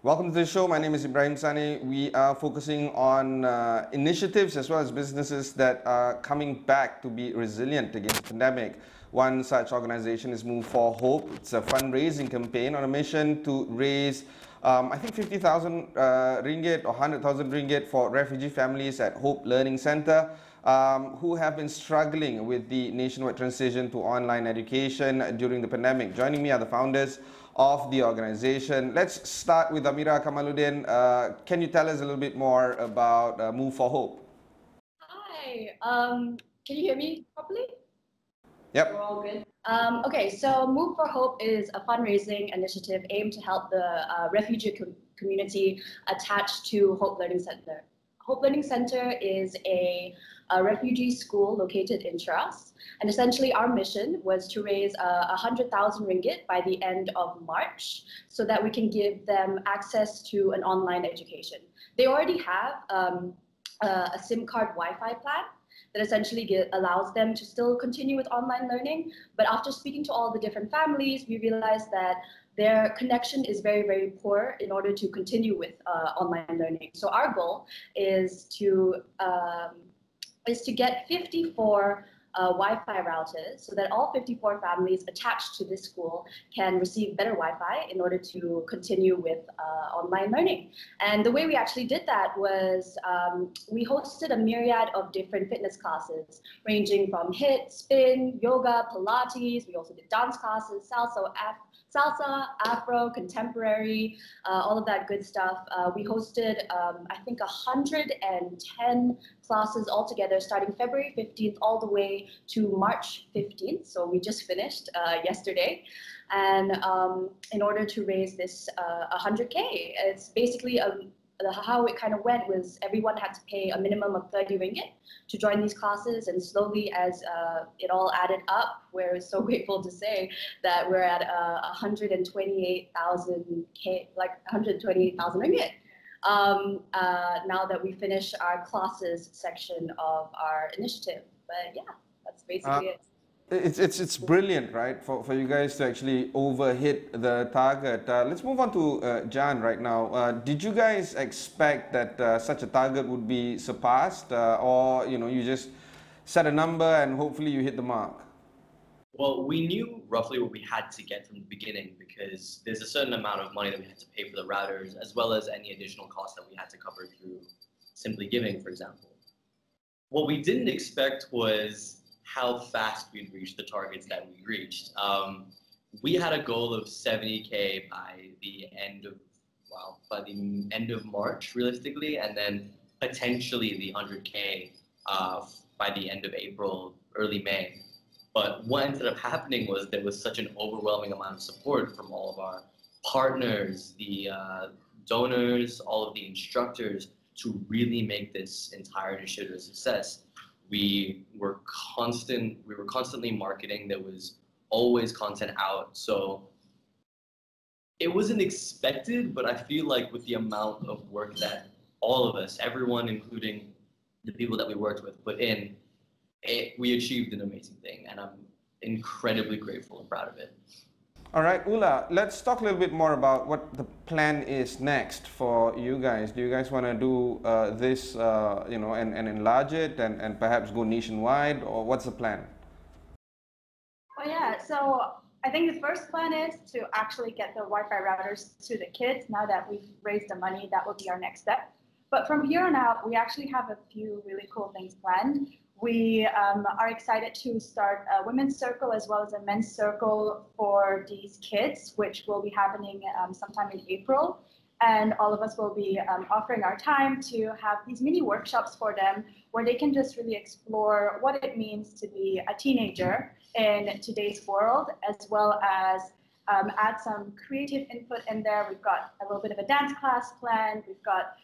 Welcome to the show. My name is Ibrahim Sani. We are focusing on initiatives as well as businesses that are coming back to be resilient against the pandemic. One such organization is Move for Hope. It's a fundraising campaign on a mission to raise, I think 50,000 ringgit or 100,000 ringgit for refugee families at Hope Learning Center who have been struggling with the nationwide transition to online education during the pandemic. Joining me are the founders of the organization. Let's start with Amira Kamaluddin. Can you tell us a little bit more about Move for Hope? Hi, can you hear me properly? Yep. We're all good. Okay, so Move for Hope is a fundraising initiative aimed to help the refugee community attached to Hope Learning Center. Hope Learning Center is a refugee school located in Cheras. And essentially our mission was to raise 100,000 ringgit by the end of March so that we can give them access to an online education. They already have a SIM card Wi-Fi plan that essentially allows them to still continue with online learning. But after speaking to all the different families, we realized that their connection is very, very poor in order to continue with online learning. So our goal is to get 54 Wi-Fi routers so that all 54 families attached to this school can receive better Wi-Fi in order to continue with online learning. And the way we actually did that was we hosted a myriad of different fitness classes ranging from HIIT, spin, yoga, Pilates. We also did dance classes, salsa, Afro, contemporary, all of that good stuff. We hosted, I think, 110 classes altogether, starting February 15th all the way to March 15th. So we just finished yesterday. And in order to raise this 100K, it's basically how it kind of went was everyone had to pay a minimum of 30 ringgit to join these classes, and slowly as it all added up, we're so grateful to say that we're at 128,000 ringgit now that we finish our classes section of our initiative. But yeah, that's basically it. It's brilliant, right, for you guys to actually overhit the target. Let's move on to Jaan right now. Did you guys expect that such a target would be surpassed, or you just set a number and hopefully you hit the mark? Well, we knew roughly what we had to get from the beginning because there's a certain amount of money that we had to pay for the routers, as well as any additional costs that we had to cover through Simply Giving, for example. What we didn't expect was how fast we'd reach the targets that we reached. We had a goal of 70K by the end of March, realistically, and then potentially the 100K by the end of April, early May. But what ended up happening was there was such an overwhelming amount of support from all of our partners, the donors, all of the instructors to really make this entire initiative a success. We were constantly marketing. There was always content out. So it wasn't expected, but I feel like with the amount of work that all of us, everyone, including the people that we worked with, put in, we achieved an amazing thing, and I'm incredibly grateful and proud of it. All right, Ula, let's talk a little bit more about what the plan is next for you guys. Do you guys want to do this, and enlarge it and perhaps go nationwide, or what's the plan? Well, yeah, so I think the first plan is to actually get the Wi-Fi routers to the kids. Now that we've raised the money, that will be our next step. But from here on out, we actually have a few really cool things planned. We are excited to start a women's circle as well as a men's circle for these kids, which will be happening sometime in April. And all of us will be offering our time to have these mini workshops for them where they can just really explore what it means to be a teenager in today's world, as well as add some creative input in there. We've got a little bit of a dance class planned. We've got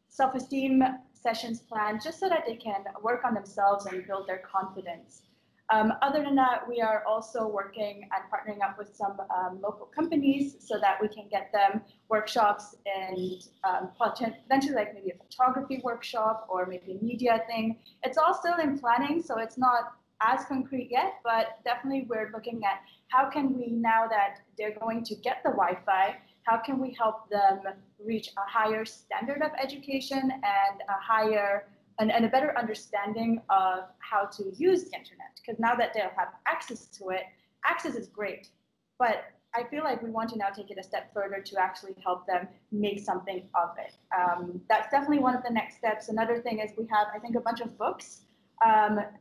self-esteem sessions planned, just so that they can work on themselves and build their confidence. Other than that, we are also working and partnering up with some local companies so that we can get them workshops and potentially like maybe a photography workshop or maybe a media thing. It's all still in planning, so it's not as concrete yet, but definitely we're looking at how can we, now that they're going to get the Wi-Fi, how can we help them reach a higher standard of education and a better understanding of how to use the internet? Because now that they'll have access to it, access is great, but I feel like we want to now take it a step further to actually help them make something of it. That's definitely one of the next steps. Another thing is we have, I think, a bunch of books,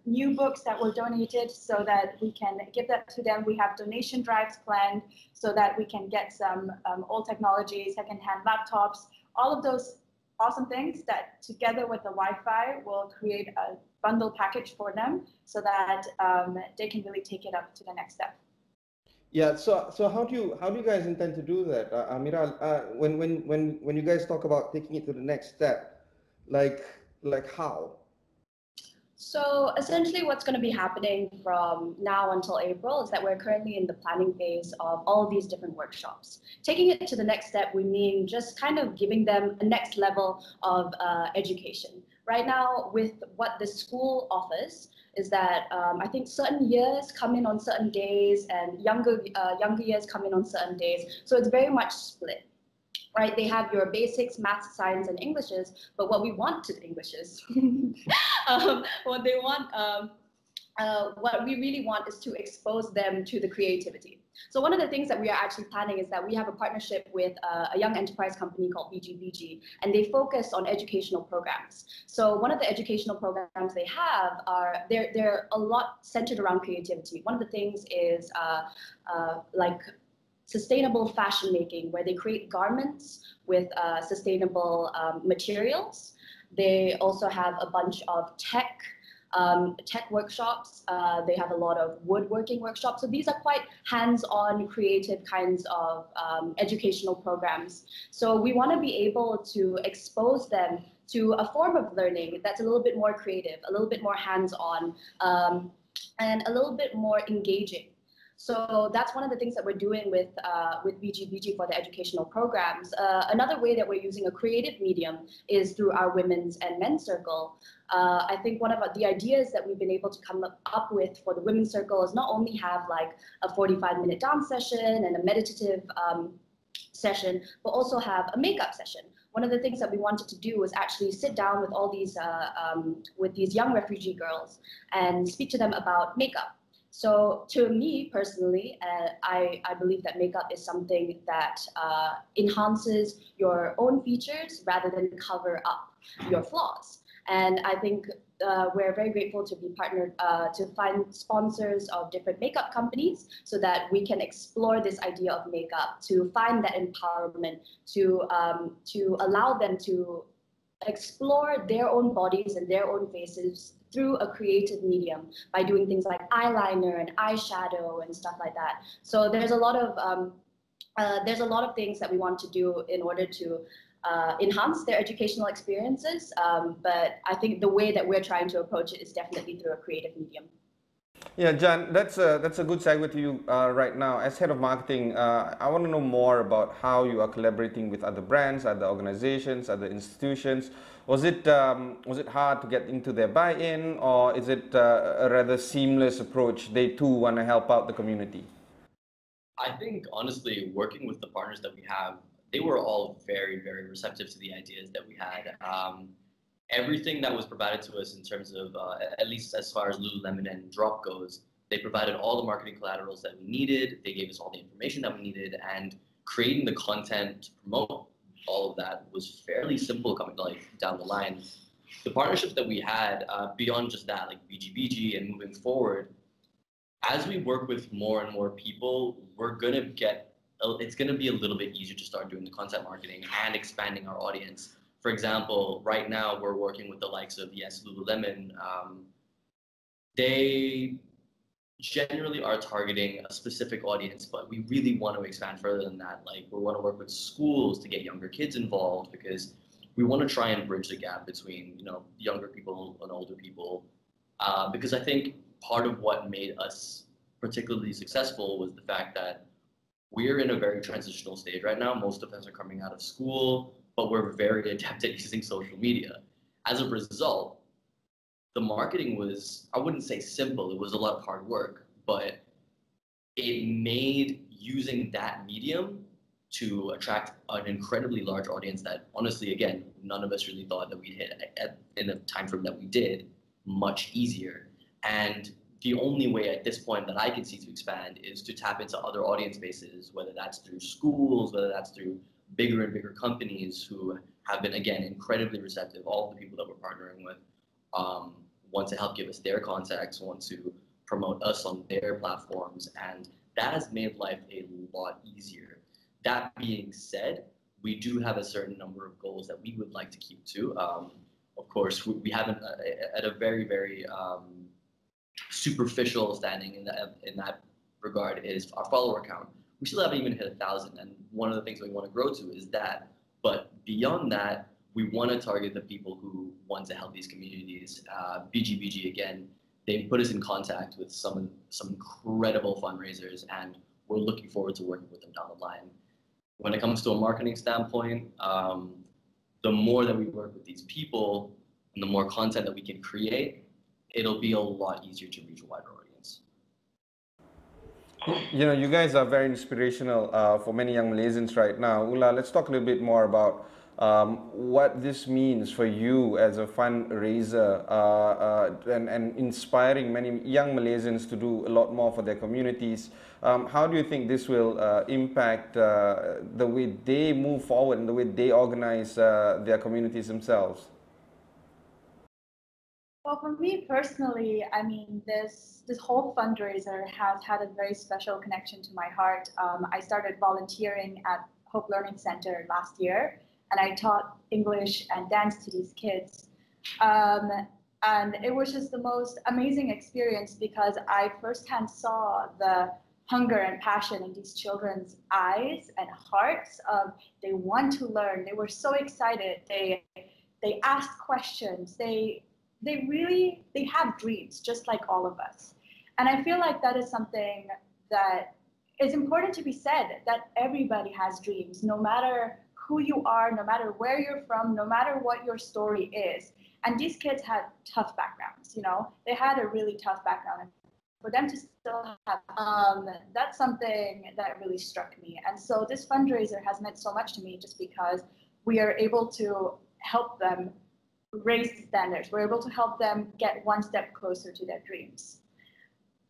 new books that were donated so that we can give that to them. We have donation drives planned so that we can get some old technology, secondhand laptops, all of those awesome things that together with the Wi-Fi will create a bundle package for them so that they can really take it up to the next step. Yeah. So how do you guys intend to do that, Amira? When you guys talk about taking it to the next step, like how? So essentially what's going to be happening from now until April is that we're currently in the planning phase of all of these different workshops. Taking it to the next step, we mean just kind of giving them a next level of education. Right now, with what the school offers, is that I think certain years come in on certain days and younger years come in on certain days. So it's very much split. Right, they have your basics, maths, science, and Englishes, but what we want to Englishes, what we really want is to expose them to the creativity. So one of the things that we are actually planning is that we have a partnership with a young enterprise company called BGBG, and they focus on educational programs. So one of the educational programs they have are, they're a lot centered around creativity. One of the things is like sustainable fashion making, where they create garments with sustainable materials. They also have a bunch of tech workshops. They have a lot of woodworking workshops. So these are quite hands-on, creative kinds of educational programs. So we want to be able to expose them to a form of learning that's a little bit more creative, a little bit more hands-on, and a little bit more engaging. So that's one of the things that we're doing with BGBG for the educational programs. Another way that we're using a creative medium is through our women's and men's circle. I think one of the ideas that we've been able to come up with for the women's circle is not only have like a 45-minute dance session and a meditative session, but also have a makeup session. One of the things that we wanted to do was actually sit down with all these young refugee girls and speak to them about makeup. So to me personally, I believe that makeup is something that enhances your own features rather than cover up your flaws. And I think we're very grateful to be partnered to find sponsors of different makeup companies so that we can explore this idea of makeup, to find that empowerment, to allow them to explore their own bodies and their own faces through a creative medium by doing things like eyeliner and eyeshadow and stuff like that. So there's a lot of things that we want to do in order to enhance their educational experiences. But I think the way that we're trying to approach it is definitely through a creative medium. Yeah, Jaan, that's a good segue to you right now. As head of marketing, I want to know more about how you are collaborating with other brands, other organizations, other institutions. Was it hard to get into their buy-in, or is it a rather seamless approach? They too want to help out the community. I think honestly, working with the partners that we have, they were all very, very receptive to the ideas that we had. Everything that was provided to us in terms of, at least as far as Lululemon and Drop goes, they provided all the marketing collaterals that we needed. They gave us all the information that we needed, and creating the content to promote all of that was fairly simple coming down the line. The partnerships that we had, beyond just that, like BGBG and moving forward, as we work with more and more people, it's gonna be a little bit easier to start doing the content marketing and expanding our audience. For example, right now we're working with the likes of, yes, Lululemon. They generally are targeting a specific audience, but we really want to expand further than that. Like, we want to work with schools to get younger kids involved, because we want to try and bridge the gap between, younger people and older people. Because I think part of what made us particularly successful was the fact that we're in a very transitional stage right now. Most of us are coming out of school, but we're very adept at using social media. As a result, the marketing was, I wouldn't say simple, it was a lot of hard work, but it made using that medium to attract an incredibly large audience that honestly, again, none of us really thought that we'd hit in the time frame that we did much easier. And the only way at this point that I can see to expand is to tap into other audience bases, whether that's through schools, whether that's through bigger and bigger companies who have been, again, incredibly receptive. All of the people that we're partnering with want to help give us their contacts, want to promote us on their platforms, and that has made life a lot easier. That being said, we do have a certain number of goals that we would like to keep to. Of course, we haven't, at a very, very superficial standing in that regard is our follower count. We still haven't even hit 1,000, and one of the things we want to grow to is that. But beyond that, we want to target the people who want to help these communities. BGBG, again, they put us in contact with some incredible fundraisers, and we're looking forward to working with them down the line. When it comes to a marketing standpoint, the more that we work with these people and the more content that we can create, it'll be a lot easier to reach a wider audience. You know, you guys are very inspirational for many young Malaysians right now. Ula, let's talk a little bit more about what this means for you as a fundraiser and inspiring many young Malaysians to do a lot more for their communities. How do you think this will impact the way they move forward and the way they organize their communities themselves? Well, for me personally, I mean, this whole fundraiser has had a very special connection to my heart. I started volunteering at Hope Learning Center last year, and I taught English and dance to these kids. And it was just the most amazing experience because I firsthand saw the hunger and passion in these children's eyes and hearts. They want to learn. They were so excited. They asked questions. They have dreams just like all of us. And I feel like that is something that is important to be said, that everybody has dreams, no matter who you are, no matter where you're from, no matter what your story is. And these kids had tough backgrounds, you know, they had a really tough background. And for them to still have, that's something that really struck me. And so this fundraiser has meant so much to me just because we are able to help them raise the standards. We're able to help them get one step closer to their dreams.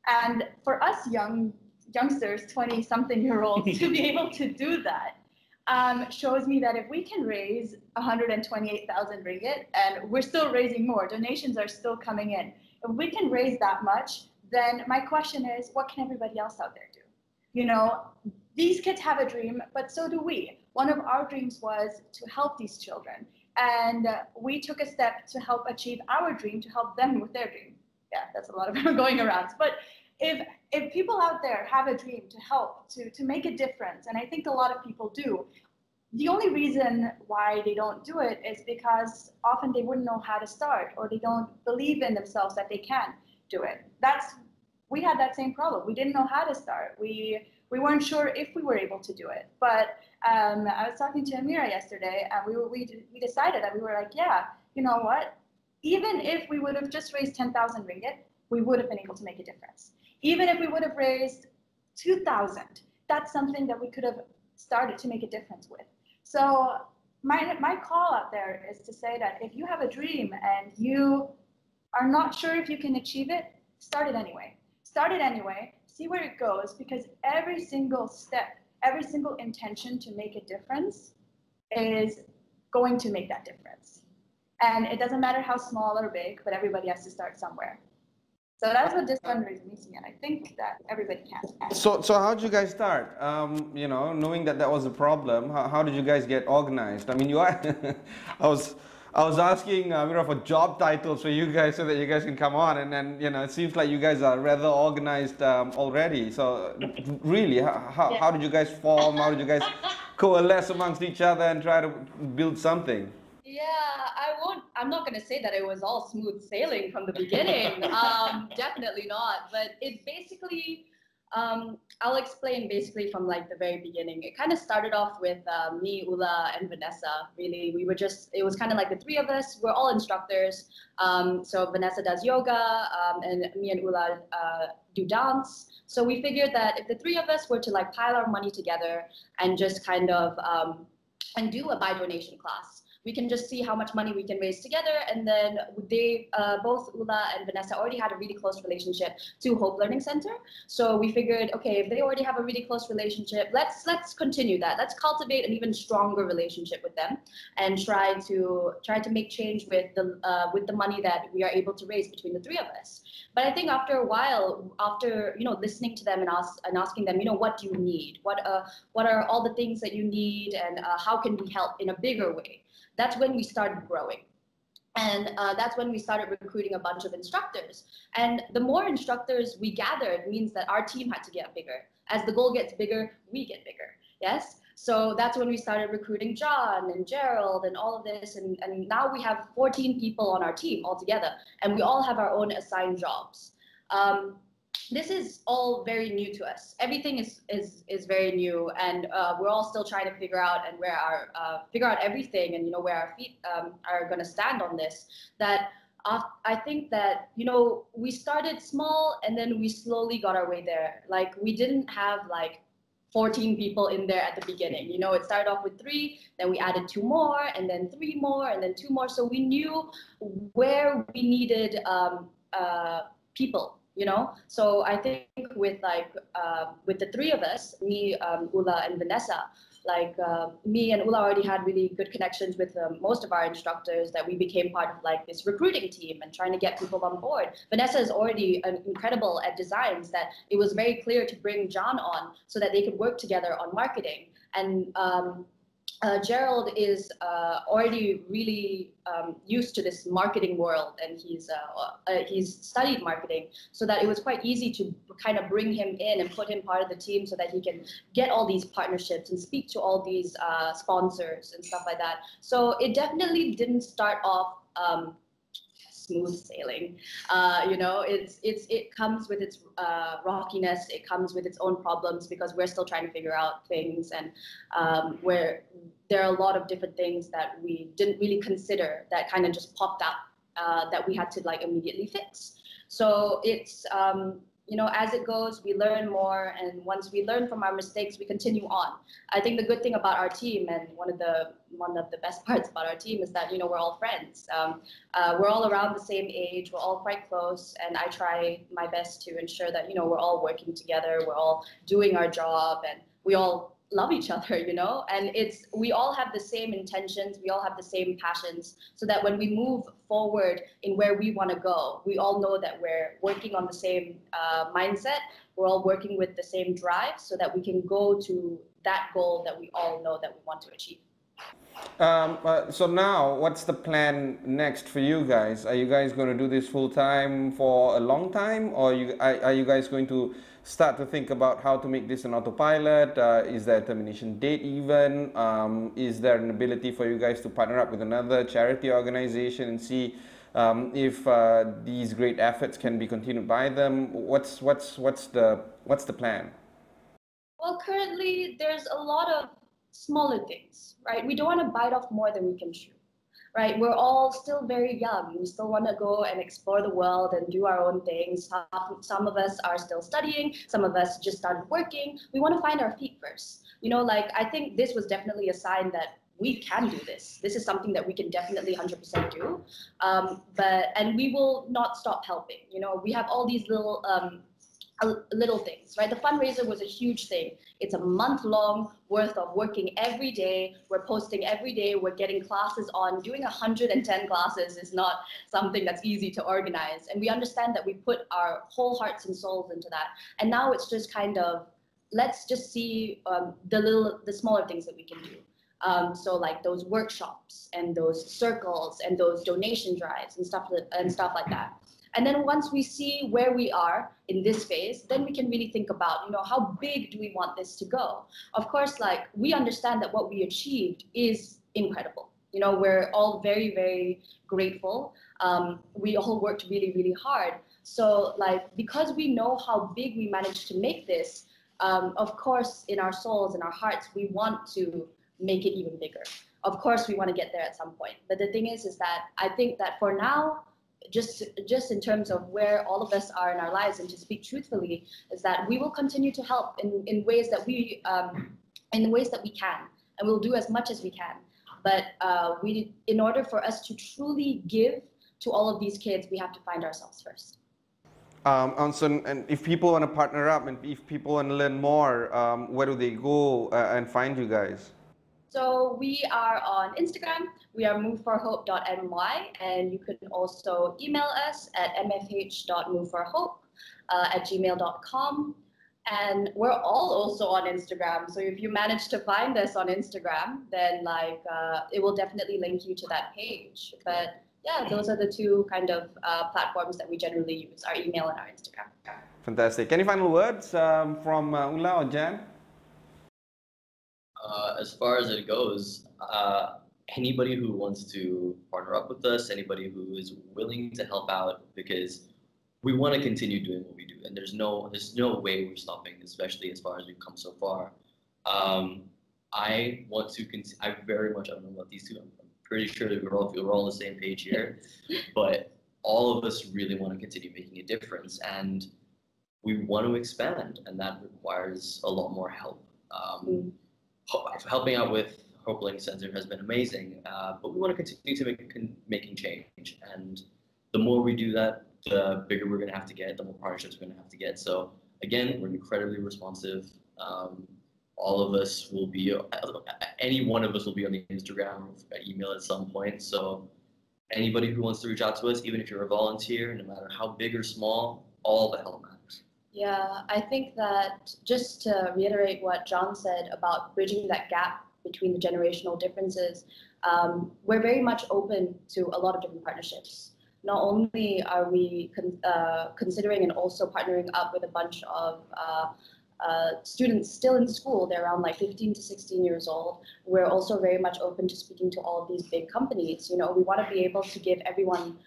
And for us youngsters, 20-something-year-olds, to be able to do that shows me that if we can raise 128,000 ringgit, and we're still raising more, donations are still coming in. If we can raise that much, then my question is, what can everybody else out there do? You know, these kids have a dream, but so do we. One of our dreams was to help these children. And we took a step to help achieve our dream, to help them with their dream. Yeah, that's a lot of going around. But if people out there have a dream to help, to make a difference, and I think a lot of people do, the only reason why they don't do it is because often they wouldn't know how to start, or they don't believe in themselves that they can do it. We had that same problem. We didn't know how to start. We weren't sure if we were able to do it. But I was talking to Amira yesterday, and we decided that we were like, yeah, you know what? Even if we would have just raised 10,000 ringgit, we would have been able to make a difference. Even if we would have raised 2,000, that's something that we could have started to make a difference with. So my call out there is to say that if you have a dream and you are not sure if you can achieve it, start it anyway. Start it anyway, see where it goes, because every single step, every single intention to make a difference is going to make that difference. And it doesn't matter how small or big, but everybody has to start somewhere. So that's what this fundraiser means to me, and I think that everybody can. So how did you guys start? You know, knowing that was a problem, how did you guys get organized? I mean, I was asking Amira for job titles for you guys so that you guys can come on, and then, you know, it seems like you guys are rather organized already. So really, how did you guys form? How did you guys coalesce amongst each other and try to build something? Yeah, I'm not going to say that it was all smooth sailing from the beginning. Definitely not. But it basically, I'll explain basically from like the very beginning. It kind of started off with me, Ula, and Vanessa. Really, it was kind of like the three of us. We're all instructors. So Vanessa does yoga, and me and Ula do dance. So we figured that if the three of us were to like pile our money together and just kind of and do a buy donation class, we can just see how much money we can raise together. And then they, both Ula and Vanessa already had a really close relationship to Hope Learning Center. So we figured, okay, if they already have a really close relationship, let's continue that. Let's cultivate an even stronger relationship with them and try to make change with the money that we are able to raise between the three of us. But I think after a while, after listening to them and asking them, what do you need? What are all the things that you need, and how can we help in a bigger way? That's when we started growing. And that's when we started recruiting a bunch of instructors. And the more instructors we gathered means that our team had to get bigger. As the goal gets bigger, we get bigger. Yes? So that's when we started recruiting Jaan and Gerald and all of this. And now we have 14 people on our team altogether. And we all have our own assigned jobs. This is all very new to us. Everything is very new, and we're all still trying to figure out and figure out everything, and where our feet are going to stand on this. That I think that we started small, and then we slowly got our way there. Like, we didn't have like 14 people in there at the beginning. It started off with 3, then we added 2 more, and then 3 more, and then 2 more. So we knew where we needed people. So I think with the 3 of us, me, Ula, and Vanessa, me and Ula already had really good connections with most of our instructors, that we became part of like this recruiting team and trying to get people on board. Vanessa is already incredible at designs, that it was very clear to bring Jaan on so that they could work together on marketing. And Gerald is already really used to this marketing world, and he's studied marketing, so that it was quite easy to kind of bring him in and put him part of the team so that he can get all these partnerships and speak to all these sponsors and stuff like that. So it definitely didn't start off smooth sailing. It comes with its rockiness. It comes with its own problems, because we're still trying to figure out things, and where there are a lot of different things that we didn't really consider that kind of just popped up that we had to like immediately fix. So it's as it goes, we learn more, and once we learn from our mistakes, we continue on. I think the good thing about our team, and one of the best parts about our team, is that we're all friends. We're all around the same age. We're all quite close, and I try my best to ensure that we're all working together. We're all doing our job, and we all love each other, and we all have the same intentions, we all have the same passions, so that when we move forward in where we want to go, we all know that we're working on the same mindset, we're all working with the same drive, so that we can go to that goal that we all know that we want to achieve. So now, what's the plan next for you guys? Are you guys going to do this full time for a long time, or are you guys going to start to think about how to make this an autopilot? Is there a termination date even? Is there an ability for you guys to partner up with another charity organization and see if these great efforts can be continued by them? What's the plan? Well, currently there's a lot of smaller things, right? We don't want to bite off more than we can chew. Right, we're all still very young. We still want to go and explore the world and do our own things. Some of us are still studying. Some of us just started working. We want to find our feet first. I think this was definitely a sign that we can do this. This is something that we can definitely 100% do. And we will not stop helping. We have all these little things, right? The fundraiser was a huge thing. It's a month-long worth of working every day. We're posting every day. We're getting classes on. Doing 110 classes is not something that's easy to organize. And we understand that we put our whole hearts and souls into that. And now it's just kind of, let's just see the smaller things that we can do. So like those workshops and those circles and those donation drives and stuff like that. And then once we see where we are in this phase, then we can really think about, how big do we want this to go? Of course, we understand that what we achieved is incredible. We're all very, very grateful. We all worked really, really hard. So like, because we know how big we managed to make this, of course, in our souls, in our hearts, we want to make it even bigger. Of course, we want to get there at some point. But the thing is that I think that for now, just in terms of where all of us are in our lives, and to speak truthfully, is that we will continue to help in ways that we can, and we'll do as much as we can. But in order for us to truly give to all of these kids, we have to find ourselves first. And if people want to partner up, and if people want to learn more, where do they go and find you guys? So we are on Instagram. We are moveforhope.my, and you can also email us at mfh.moveforhope@gmail.com. And we're all also on Instagram. So if you manage to find us on Instagram, then it will definitely link you to that page. But yeah, those are the two kind of platforms that we generally use, our email and our Instagram. Fantastic. Any final words from Ula or Jaan? As far as it goes, anybody who wants to partner up with us, anybody who is willing to help out, because we want to continue doing what we do, and there's no way we're stopping, especially as far as we've come so far. I want to I very much, I don't know about these two, I'm pretty sure that we're all on the same page here, but all of us really want to continue making a difference, and we want to expand, and that requires a lot more help. Helping out with Hope Learning Center has been amazing, but we want to continue to making change, and the more we do that, the bigger we're going to have to get, the more partnerships we're going to have to get. So again, we're incredibly responsive. All of us will be, any one of us will be on the Instagram or email at some point. So anybody who wants to reach out to us, even if you're a volunteer, no matter how big or small, all the help matters. Yeah, I think that just to reiterate what Jaan said about bridging that gap between the generational differences, we're very much open to a lot of different partnerships. Not only are we considering and also partnering up with a bunch of students still in school, they're around like 15 to 16 years old. We're also very much open to speaking to all of these big companies. You know, we want to be able to give everyone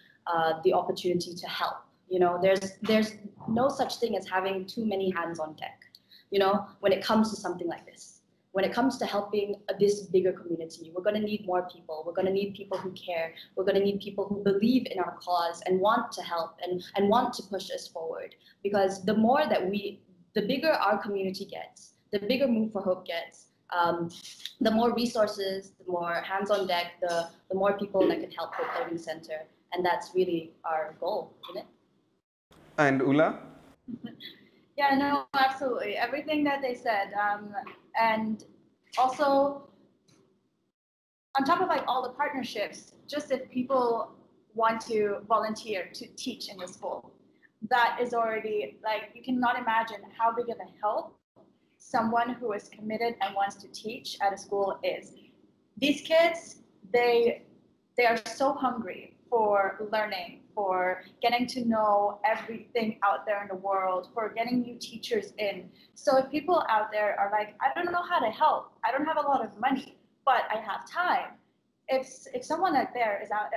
the opportunity to help. You know, there's no such thing as having too many hands on deck, you know, when it comes to something like this. When it comes to helping this bigger community, we're going to need more people. We're going to need people who care. We're going to need people who believe in our cause and want to help and want to push us forward. Because the more that the bigger our community gets, the bigger Move for Hope gets, the more resources, the more hands on deck, the more people that can help Hope Learning Center. And that's really our goal, isn't it? And Ula? Yeah, no, absolutely. Everything that they said. And also, on top of like all the partnerships, just if people want to volunteer to teach in the school, that is already, like, you cannot imagine how big of a help someone who is committed and wants to teach at a school is. These kids, they are so hungry for learning, for getting to know everything out there in the world, for getting new teachers in. So if people out there are like, I don't know how to help, I don't have a lot of money, but I have time. If someone like that is out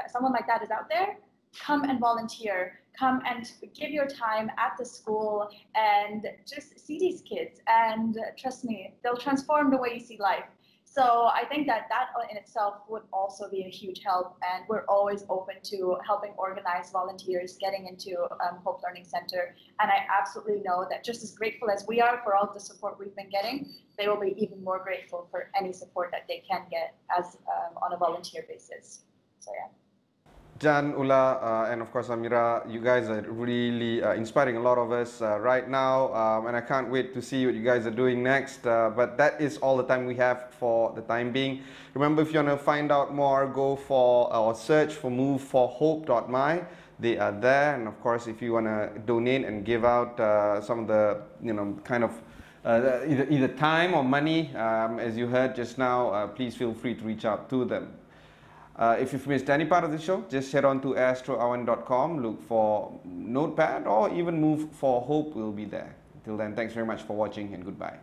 there, come and volunteer, come and give your time at the school and just see these kids. And trust me, they'll transform the way you see life. So I think that in itself would also be a huge help, and we're always open to helping organize volunteers getting into Hope Learning Center. And I absolutely know that just as grateful as we are for all the support we've been getting, they will be even more grateful for any support that they can get as on a volunteer basis. So yeah. Jaan, Ula, and of course Amira, you guys are really inspiring a lot of us right now, and I can't wait to see what you guys are doing next. But that is all the time we have for the time being. Remember, if you want to find out more, go for or search for moveforhope.my. They are there, and of course, if you want to donate and give out some of the kind of either time or money, as you heard just now, please feel free to reach out to them. If you've missed any part of the show, just head on to astroawani.com, look for Notepad, or even Move for Hope will be there. Till then, thanks very much for watching and goodbye.